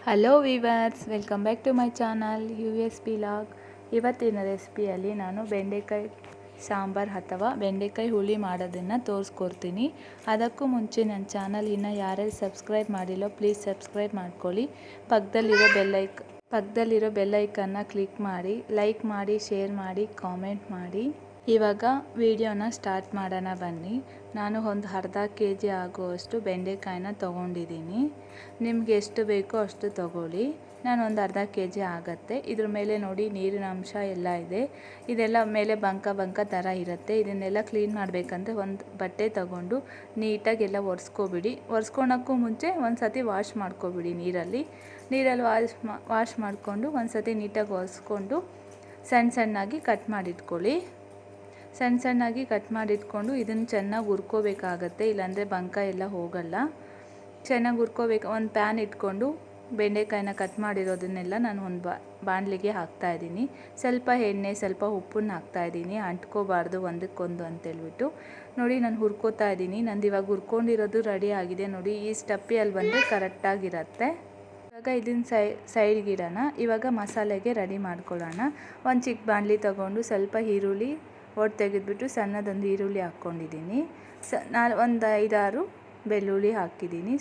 Hello viewers, welcome back to my channel USP log. ಇವತ್ತಿನ ರೆಸಿಪಿಯಲ್ಲಿ ನಾನು ಬೆಂಡೆಕಾಯಿ ಸಾಂಬಾರು ಅಥವಾ ಬೆಂಡೆಕಾಯಿ ಹುಳಿ ಮಾಡೋದನ್ನು ತೋರಿಸ್ಕೊಡ್ತೀನಿ. ಅದಕ್ಕೂ ಮುಂಚೆ ನನ್ನ ಚಾನಲ್ ಇನ್ನೂ ಯಾರ್ಯಾರು ಸಬ್ಸ್ಕ್ರೈಬ್ ಮಾಡಿಲ್ಲೋ ಪ್ಲೀಸ್ ಸಬ್ಸ್ಕ್ರೈಬ್ ಮಾಡ್ಕೊಳ್ಳಿ. ಪಕ್ಕದಲ್ಲಿರೋ ಬೆಲ್ಲೈಕನ್ನ ಕ್ಲಿಕ್ ಮಾಡಿ, ಲೈಕ್ ಮಾಡಿ, ಶೇರ್ ಮಾಡಿ, ಕಾಮೆಂಟ್ ಮಾಡಿ. ಇವಾಗ ವಿಡಿಯೋನ ಸ್ಟಾರ್ಟ್ ಮಾಡೋಣ ಬನ್ನಿ. ನಾನು ಒಂದು ಅರ್ಧ kg ಆಗುವಷ್ಟು ಬೆಂಡೆಕಾಯಿನ ತೊಗೊಂಡಿದ್ದೀನಿ. ನಿಮ್ಗೆ ಎಷ್ಟು ಬೇಕೋ ಅಷ್ಟು ತೊಗೊಳ್ಳಿ. ನಾನು ಒಂದು ಅರ್ಧ kg ಆಗುತ್ತೆ. ಇದ್ರ ಮೇಲೆ ನೋಡಿ ನೀರಿನ ಅಂಶ ಎಲ್ಲ ಇದೆ. ಇದೆಲ್ಲ ಮೇಲೆ ಬಂಕ ಥರ ಇರುತ್ತೆ. ಇದನ್ನೆಲ್ಲ ಕ್ಲೀನ್ ಮಾಡಬೇಕಂದ್ರೆ ಒಂದು ಬಟ್ಟೆ ತಗೊಂಡು ನೀಟಾಗಿ ಎಲ್ಲ ಒರೆಸ್ಕೊಬಿಡಿ. ಒರೆಸ್ಕೊಳಕ್ಕೂ ಮುಂಚೆ ಒಂದು ಸತಿ ವಾಶ್ ಮಾಡ್ಕೊಬಿಡಿ. ನೀರಲ್ಲಿ ವಾಶ್ ಮಾಡಿಕೊಂಡು ಒಂದು ಸತಿ ನೀಟಾಗಿ ಒರೆಸ್ಕೊಂಡು ಸಣ್ಣಾಗಿ ಕಟ್ ಮಾಡಿಟ್ಕೊಳ್ಳಿ. ಸಣ್ಣಾಗಿ ಕಟ್ ಮಾಡಿಟ್ಕೊಂಡು ಇದನ್ನು ಚೆನ್ನಾಗಿ ಹುರ್ಕೋಬೇಕಾಗತ್ತೆ, ಇಲ್ಲಾಂದರೆ ಬಂಕ ಎಲ್ಲ ಹೋಗಲ್ಲ. ಚೆನ್ನಾಗಿ ಹುರ್ಕೋಬೇಕು. ಒಂದು ಪ್ಯಾನ್ ಇಟ್ಕೊಂಡು ಬೆಂಡೆಕಾಯಿನ ಕಟ್ ಮಾಡಿರೋದನ್ನೆಲ್ಲ ನಾನು ಒಂದು ಬಾಣಲಿಗೆ ಹಾಕ್ತಾಯಿದ್ದೀನಿ. ಸ್ವಲ್ಪ ಎಣ್ಣೆ, ಸ್ವಲ್ಪ ಉಪ್ಪನ್ನು ಹಾಕ್ತಾಯಿದ್ದೀನಿ, ಅಂಟ್ಕೋಬಾರ್ದು ಒಂದಕ್ಕೊಂದು ಅಂತೇಳ್ಬಿಟ್ಟು. ನೋಡಿ ನಾನು ಹುರ್ಕೋತಾ ಇದ್ದೀನಿ. ನಂದು ಇವಾಗ ಹುರ್ಕೊಂಡಿರೋದು ರೆಡಿ ಆಗಿದೆ. ನೋಡಿ ಈ ಸ್ಟಪ್ಪಿಯಲ್ಲಿ ಬಂದರೆ ಕರೆಕ್ಟಾಗಿರುತ್ತೆ. ಇವಾಗ ಇದನ್ನು ಸೈಡ್ಗಿಡೋಣ. ಇವಾಗ ಮಸಾಲೆಗೆ ರೆಡಿ ಮಾಡ್ಕೊಳ್ಳೋಣ. ಒಂದು ಚಿಕ್ಕ ಬಾಣಲಿ ತೊಗೊಂಡು ಸ್ವಲ್ಪ ಈರುಳ್ಳಿ ತೆಗೆದ್ಬಿಟ್ಟು ಸಣ್ಣದೊಂದು ಈರುಳ್ಳಿ ಹಾಕ್ಕೊಂಡಿದ್ದೀನಿ. ಒಂದು 5-6 ಬೆಳ್ಳುಳ್ಳಿ ಹಾಕಿದ್ದೀನಿ.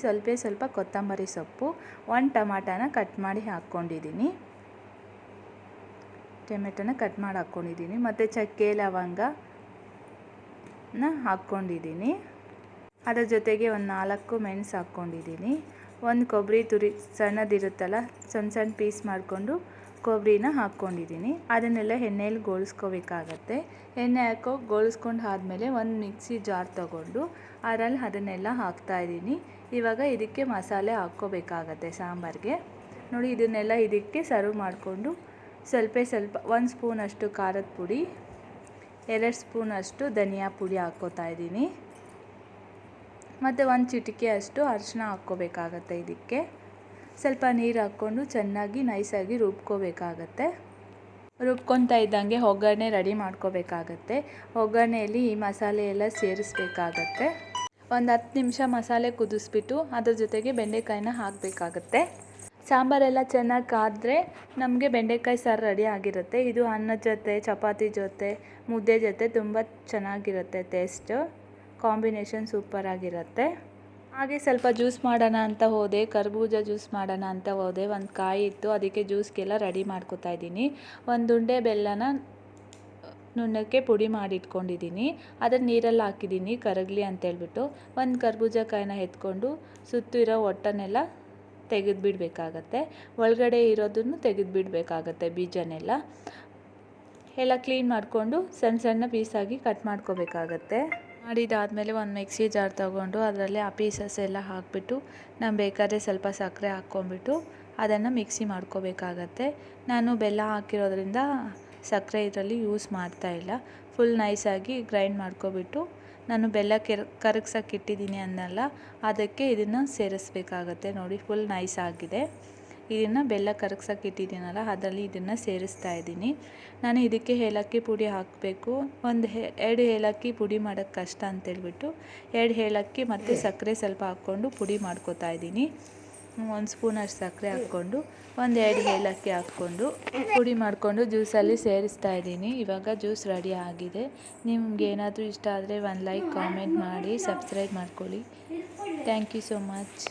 ಸ್ವಲ್ಪ ಕೊತ್ತಂಬರಿ ಸೊಪ್ಪು, ಒಂದು ಟೊಮಾಟೋನ ಕಟ್ ಮಾಡಿ ಹಾಕ್ಕೊಂಡಿದ್ದೀನಿ. ಮತ್ತು ಚಕ್ಕೆ ಲವಂಗನ ಹಾಕ್ಕೊಂಡಿದ್ದೀನಿ. ಅದರ ಜೊತೆಗೆ ಒಂದು 4 ಮೆಣಸು ಹಾಕ್ಕೊಂಡಿದ್ದೀನಿ. ಒಂದು ಕೊಬ್ಬರಿ ತುರಿ ಸಣ್ಣದಿರುತ್ತಲ್ಲ, ಸಣ್ಣ ಪೀಸ್ ಮಾಡಿಕೊಂಡು ಕೊಬ್ಬರಿನ ಹಾಕ್ಕೊಂಡಿದ್ದೀನಿ. ಅದನ್ನೆಲ್ಲ ಎಣ್ಣೆಯಲ್ಲಿ ಗೋಳಿಸ್ಕೋಬೇಕಾಗತ್ತೆ. ಎಣ್ಣೆ ಗೋಳಿಸ್ಕೊಂಡು ಆದಮೇಲೆ ಒಂದು ಮಿಕ್ಸಿ ಜಾರ್ ತೊಗೊಂಡು ಅದರಲ್ಲಿ ಅದನ್ನೆಲ್ಲ ಹಾಕ್ತಾಯಿದ್ದೀನಿ. ಇವಾಗ ಇದಕ್ಕೆ ಮಸಾಲೆ ಹಾಕ್ಕೋಬೇಕಾಗತ್ತೆ ಸಾಂಬಾರಿಗೆ. ನೋಡಿ ಇದನ್ನೆಲ್ಲ ಇದಕ್ಕೆ ಸರ್ವ್ ಮಾಡಿಕೊಂಡು ಸ್ವಲ್ಪ 1 ಸ್ಪೂನಷ್ಟು ಖಾರದ ಪುಡಿ, 2 ಸ್ಪೂನಷ್ಟು ಧನಿಯಾ ಪುಡಿ ಹಾಕ್ಕೋತಾ ಇದ್ದೀನಿ. ಮತ್ತು 1 ಚಿಟಿಕೆ ಅಷ್ಟು ಅರಿಶಿನ ಹಾಕ್ಕೋಬೇಕಾಗತ್ತೆ. ಇದಕ್ಕೆ ಸ್ವಲ್ಪ ನೀರು ಹಾಕ್ಕೊಂಡು ಚೆನ್ನಾಗಿ ನೈಸಾಗಿ ರುಬ್ಕೋಬೇಕಾಗತ್ತೆ. ರುಬ್ಕೊತಾ ಇದ್ದಂಗೆ ಒಗ್ಗರಣೆ ರೆಡಿ ಮಾಡ್ಕೋಬೇಕಾಗತ್ತೆ. ಒಗ್ಗರಣೆಯಲ್ಲಿ ಈ ಮಸಾಲೆ ಎಲ್ಲ ಸೇರಿಸ್ಬೇಕಾಗತ್ತೆ. ಒಂದು 10 ನಿಮಿಷ ಮಸಾಲೆ ಕುದಿಸ್ಬಿಟ್ಟು ಅದ್ರ ಜೊತೆಗೆ ಬೆಂಡೆಕಾಯಿನ ಹಾಕಬೇಕಾಗತ್ತೆ. ಸಾಂಬಾರೆಲ್ಲ ಚೆನ್ನಾಗಿ ಕಾದ್ರೆ ನಮಗೆ ಬೆಂಡೆಕಾಯಿ ಸಾರು ರೆಡಿ ಆಗಿರುತ್ತೆ. ಇದು ಅನ್ನದ ಜೊತೆ, ಚಪಾತಿ ಜೊತೆ, ಮುದ್ದೆ ಜೊತೆ ತುಂಬ ಚೆನ್ನಾಗಿರುತ್ತೆ. ಟೇಸ್ಟು ಕಾಂಬಿನೇಷನ್ ಸೂಪರಾಗಿರುತ್ತೆ. ಹಾಗೆ ಸ್ವಲ್ಪ ಜ್ಯೂಸ್ ಮಾಡೋಣ ಅಂತ ಹೋದೆ, ಕರ್ಬೂಜ ಜ್ಯೂಸ್ ಮಾಡೋಣ ಅಂತ ಹೋದೆ. ಒಂದು ಕಾಯಿ ಇತ್ತು, ಅದಕ್ಕೆ ಜ್ಯೂಸ್ಗೆಲ್ಲ ರೆಡಿ ಮಾಡ್ಕೊತಾ ಇದ್ದೀನಿ. ಒಂದು ಉಂಡೆ ಬೆಲ್ಲನ ನುಣ್ಣಕ್ಕೆ ಪುಡಿ ಮಾಡಿ ಇಟ್ಕೊಂಡಿದ್ದೀನಿ. ಅದನ್ನು ನೀರಲ್ಲಿ ಹಾಕಿದ್ದೀನಿ ಕರಗಲಿ ಅಂತೇಳ್ಬಿಟ್ಟು. ಒಂದು ಕರ್ಬೂಜ ಕಾಯಿನ ಎತ್ಕೊಂಡು ಸುತ್ತಿರೋ ಹೊಟ್ಟನ್ನೆಲ್ಲ ತೆಗೆದುಬಿಡಬೇಕಾಗತ್ತೆ. ಒಳಗಡೆ ಇರೋದನ್ನು ತೆಗೆದುಬಿಡಬೇಕಾಗತ್ತೆ, ಬೀಜನೆಲ್ಲ. ಎಲ್ಲ ಕ್ಲೀನ್ ಮಾಡಿಕೊಂಡು ಸಣ್ಣ ಪೀಸಾಗಿ ಕಟ್ ಮಾಡ್ಕೋಬೇಕಾಗತ್ತೆ. ಮಾಡಿದಾದಮೇಲೆ ಒಂದು ಮಿಕ್ಸಿ ಜಾರ್ ತೊಗೊಂಡು ಅದರಲ್ಲಿ ಆ ಪೀಸಸ್ ಎಲ್ಲ ಹಾಕಿಬಿಟ್ಟು ನಾನು ಬೇಕಾದರೆ ಸ್ವಲ್ಪ ಸಕ್ಕರೆ ಹಾಕ್ಕೊಂಬಿಟ್ಟು ಅದನ್ನು ಮಿಕ್ಸಿ ಮಾಡ್ಕೋಬೇಕಾಗತ್ತೆ. ನಾನು ಬೆಲ್ಲ ಹಾಕಿರೋದ್ರಿಂದ ಸಕ್ಕರೆ ಇದರಲ್ಲಿ ಯೂಸ್ ಮಾಡ್ತಾಯಿಲ್ಲ. ಫುಲ್ ನೈಸಾಗಿ ಗ್ರೈಂಡ್ ಮಾಡ್ಕೊಬಿಟ್ಟು ನಾನು ಬೆಲ್ಲ ಕರಗ್ಸೋಕೆ ಇಟ್ಟಿದ್ದೀನಿ ಅನ್ನಲ್ಲ, ಅದಕ್ಕೆ ಇದನ್ನು ಸೇರಿಸ್ಬೇಕಾಗತ್ತೆ. ನೋಡಿ ಫುಲ್ ನೈಸ್ ಆಗಿದೆ. ಇದನ್ನು ಬೆಲ್ಲ ಕರಗ್ಸೋಕೆ ಇಟ್ಟಿದ್ದೀನಲ್ಲ, ಅದರಲ್ಲಿ ಇದನ್ನು ಸೇರಿಸ್ತಾ ಇದ್ದೀನಿ. ನಾನು ಇದಕ್ಕೆ ಏಲಕ್ಕಿ ಪುಡಿ ಹಾಕಬೇಕು. 2 ಏಲಕ್ಕಿ ಪುಡಿ ಮಾಡೋಕ್ಕೆ ಕಷ್ಟ ಅಂತೇಳ್ಬಿಟ್ಟು 2 ಏಲಕ್ಕಿ ಮತ್ತು ಸಕ್ಕರೆ ಸ್ವಲ್ಪ ಹಾಕ್ಕೊಂಡು ಪುಡಿ ಮಾಡ್ಕೋತಾ ಇದ್ದೀನಿ. 1 ಸ್ಪೂನಷ್ಟು ಸಕ್ಕರೆ ಹಾಕ್ಕೊಂಡು 2 ಏಲಕ್ಕಿ ಹಾಕ್ಕೊಂಡು ಪುಡಿ ಮಾಡಿಕೊಂಡು ಜ್ಯೂಸಲ್ಲಿ ಸೇರಿಸ್ತಾ ಇದ್ದೀನಿ. ಇವಾಗ ಜ್ಯೂಸ್ ರೆಡಿ ಆಗಿದೆ. ನಿಮ್ಗೆ ಏನಾದರೂ ಇಷ್ಟ ಆದರೆ ಒಂದು ಲೈಕ್, ಕಾಮೆಂಟ್ ಮಾಡಿ, ಸಬ್ಸ್ಕ್ರೈಬ್ ಮಾಡ್ಕೊಳ್ಳಿ. Thank you so much.